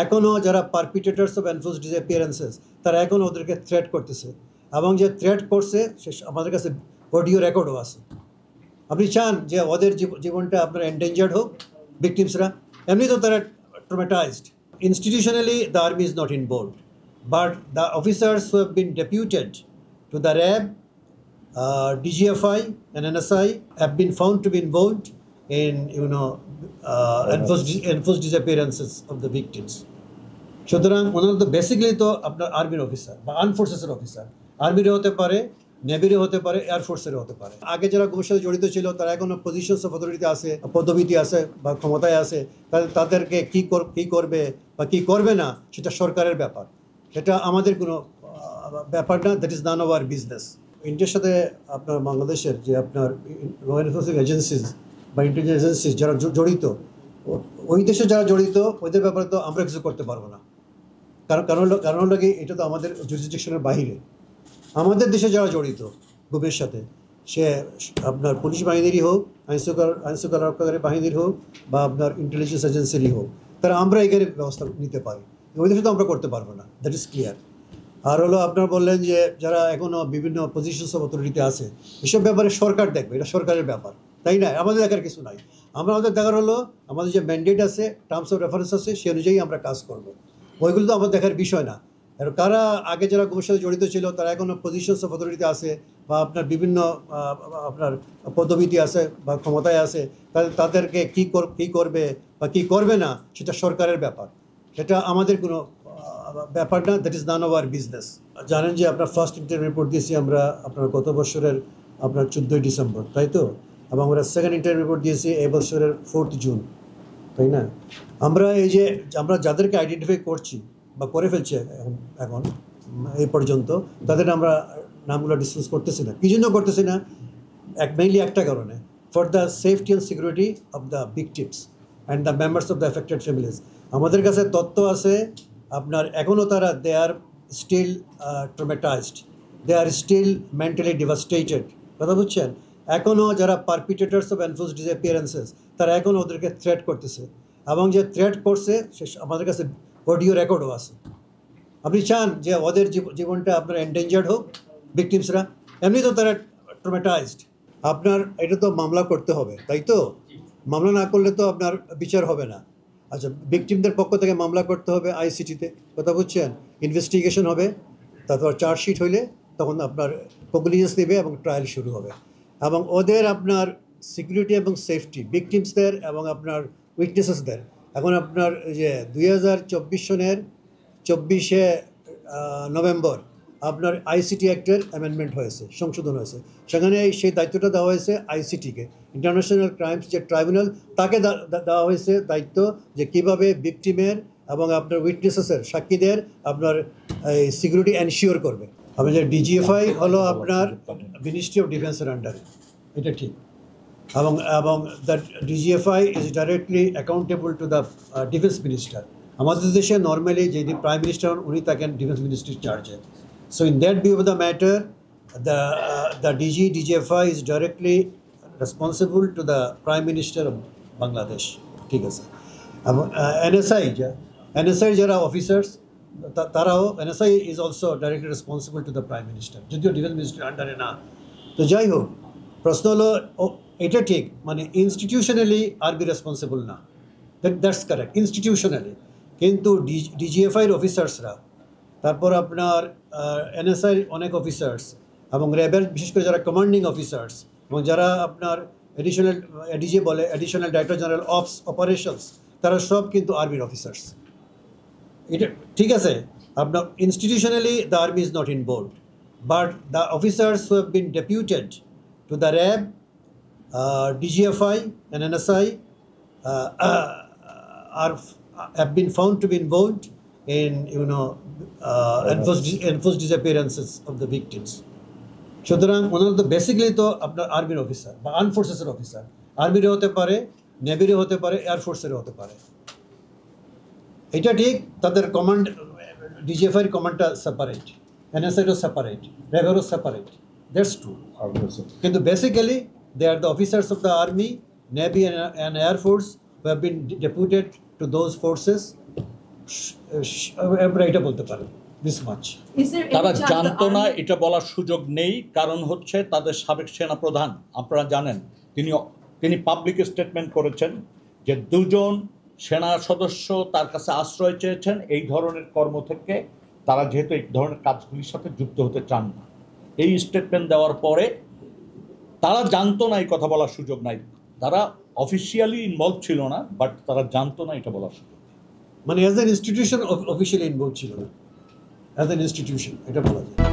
এখনও যারা পারপিটেটার্স of enforced ডিসঅ্যাপিয়ারেন্সেস তারা এখনও ওদেরকে থ্রেট করতেছে, এবং যে থ্রেট করছে সে আমাদের কাছে অডিও রেকর্ডও আছে। আপনি চান যে ওদের জীবনটা আপনার এন্ডেঞ্জার্ড হোক, ভিকটিমসরা? এমনি তো তারা ট্রমেটাইজড। Institutionally, the army is not involved, but the officers who have been deputed to the RAB, DGFI and NSI have been found to be involved in enforced disappearances of the victims. সুতরাং ওনারা তো basically তো আপনার আর্মির officer বা arm ফোর্সেসের officer, আর্মিরও হতে পারে, নেভিরও হতে পারে, এয়ারফোর্সেরও হতে পারে। আগে যারা গুমের সাথে জড়িত ছিল তারা এখনো পজিশনস অফ অথরিটিতে আছে, পদবিতে আছে বা ক্ষমতায় আছে, তাদেরকে কী করবে বা কী করবে না সেটা সরকারের ব্যাপার, সেটা আমাদের কোনো ব্যাপার না। That is none of our business. ইন্ডিয়ার সাথে আপনার বাংলাদেশের যে আপনার ল এনফোর্সিং এজেন্সিজ বা ইন্টেলিজেন্স এজেন্সিজ যারা জড়িত, ওই দেশে যারা জড়িত ওদের ব্যাপারে তো আমরা কিছু করতে পারবো না। কারণ হলো কি, এটা তো আমাদের জুরিসডিকশনের বাহিরে। আমাদের দেশে যারা জড়িত গুমের সাথে, সে আপনার পুলিশ বাহিনীরই হোক, আইনশৃঙ্খলা রক্ষাকারী বাহিনীর হোক বা আপনার ইন্টেলিজেন্স এজেন্সিরই হোক, তারা আমরা এখানে ব্যবস্থা নিতে পারি, ওই দেশে তো আমরা করতে পারবো না। That is clear. আর হলো আপনার বললেন যে যারা এখনও বিভিন্ন পজিশনস অফ অথরিটিতে আছে, এসব ব্যাপারে সরকার দেখবে, এটা সরকারের ব্যাপার, তাই না? আমাদের দেখার কিছু নাই। আমাদের দেখার হলো আমাদের যে ম্যান্ডেট আছে, টার্মস অফ রেফারেন্স আছে, সে অনুযায়ী আমরা কাজ করব। ওইগুলো তো আমাদের দেখার বিষয় না। আর কারা আগে যারা গুমের সাথে জড়িত ছিল তারা এখনও পজিশনস অফ অথরিটিতে আছে বা আপনার বিভিন্ন আপনার পদবিতে আছে বা ক্ষমতায় আছে, তাদেরকে কী করবে বা কী করবে না সেটা সরকারের ব্যাপার, সেটা আমাদের কোনো ব্যাপার না। That is none of our business. জানেন যে আপনার ফার্স্ট ইন্টারভিউ রিপোর্ট দিয়েছি আমরা আপনার গত বছরের আপনার 14ই ডিসেম্বর, তাই তো? এবং আমরা সেকেন্ড ইন্টারভিউ রিপোর্ট দিয়েছি এবছরের 4 জুন, তাই না? আমরা এই যে আমরা যাদেরকে আইডেন্টিফাই করছি বা করে ফেলছি এখন এই পর্যন্ত, তাদের আমরা নামগুলো ডিসকাস করতেছি না। কী জন্য করতেছি না? মেইনলি একটা কারণে, for the safety and security of the victims and the members of the affected families. আমাদের কাছে তথ্য আছে আপনার এখনও তারা দে আর স্টিল ট্রমেটাইজড, দে আর স্টিল মেন্টালি ডিভাস্টেটেড। কথা বুঝছেন? এখনও যারা পারপিটেটার্স অফ এনফোর্সড ডিসঅ্যাপিয়ারেন্সেস তারা এখনও ওদেরকে থ্রেট করতেছে, এবং যে থ্রেট করছে সে আমাদের কাছে অডিও রেকর্ডও আছে। আপনি চান যে ওদের জীবনটা আপনার এন্ডেঞ্জার্ড হোক, ভিকটিমসরা? এমনি তো তারা ট্রমেটাইজড। আপনার এটা তো মামলা করতে হবে, তাই তো? মামলা না করলে তো আপনার বিচার হবে না। আচ্ছা, ভিকটিমদের পক্ষ থেকে মামলা করতে হবে আইসিটিতে, কথা বুঝছেন? ইনভেস্টিগেশন হবে, তারপর চার্জশিট হইলে তখন আপনার কগনিজেন্স নেবে এবং ট্রায়াল শুরু হবে। এবং ওদের আপনার সিকিউরিটি এবং সেফটি, ভিকটিমসদের এবং আপনার উইটনেসেসদের, এখন আপনার যে 2024 সনের 24শে নভেম্বর আপনার আইসিটি অ্যাক্টের অ্যামেন্ডমেন্ট হয়েছে, সংশোধন হয়েছে। সেখানে সেই দায়িত্বটা দেওয়া হয়েছে আইসিটিকে, ইন্টারন্যাশনাল ক্রাইমস যে ট্রাইব্যুনাল, তাকে দেওয়া হয়েছে দায়িত্ব যে কীভাবে ভিকটিমের এবং আপনার উইটনেসেসের, সাক্ষীদের আপনার এই সিকিউরিটি এনশিওর করবে। আমি যে ডিজিএফআই হলো আপনার মিনিস্ট্রি অফ ডিফেন্সের আন্ডারে, এটা ঠিক। এবং that DGFI is directly accountable to the defence minister. আমাদের দেশে নর্মালি যে প্রাইম মিনিস্টার উনি থাকেন ডিফেন্স মিনিস্ট্রির চার্জে। So in that view of the matter, the DGFI is directly responsible to the prime minister of Bangladesh, ঠিক আছে? এবং এনএসআই যারা অফিসার্স তারাও, NSI is also directly responsible to the prime minister, যদিও defence মিনিস্ট্রির আন্ডারে না। তো যাই হোক, প্রশ্ন হলো এটা ঠিক, মানে ইনস্টিটিউশনালি আরবি রেসপন্সিবল না, দ্যাটস কারেক্ট, ইনস্টিটিউশনালি। কিন্তু ডিজিএফআইয়ের অফিসার্সরা, তারপর আপনার এনএসআইয়ের অনেক অফিসার্স এবং র্যাবের বিশেষ করে যারা কমান্ডিং অফিসার্স এবং যারা আপনার এডিজি বলে, additional director general of operations, তারা সব কিন্তু আর্মির অফিসার্স। এটা ঠিক আছে। আপনার institutionally the army is not involved, but the officers who have been deputed to the RAB, DGFI and NSI have been found to be involved in enforced disappearances of the victims. সুতরাং ওনারা তো basically তো আপনার আর্মির officer বা arm ফোর্সেসের officer, আর্মিরও হতে পারে, নেভিরও হতে পারে, এয়ারফোর্সেরও হতে পারে। এটা ঠিক। তাদের কমান্ড, ডিজিএফআইয়ের কমান্ডটা সেপারেট, এনএসআইরও সেপারেট, র্যাবেরও সেপারেট, দ্যাটস ট্রু। কিন্তু basically they are the officers of the Army, Navy and Air Force who have been deputed to those forces আমরা এটা বলতে পারেন this much. Is there any তারা chance the জানতো না army- এটা বলার সুযোগ নেই, কারণ হচ্ছে তাদের সাবেক সেনাপ্রধান আপনারা জানেন তিনি পাবলিক স্টেটমেন্ট করেছেন যে দুজন সেনা সদস্য তার কাছে আশ্রয় চেয়েছেন এই ধরনের কর্ম থেকে, তারা যেহেতু এই ধরনের কাজগুলির সাথে যুক্ত হতে চান না। এই স্টেটমেন্ট দেওয়ার পরে তারা জানতো না এই কথা বলার সুযোগ নাই, তারা অফিসিয়ালি ইনভলভ ছিল না, বাট তারা জানতো না এটা বলার সুযোগ। মানে as an institution officially involve ছিল না, অ্যাজ অ্যান ইনস্টিটিউশন এটা বলা যায়।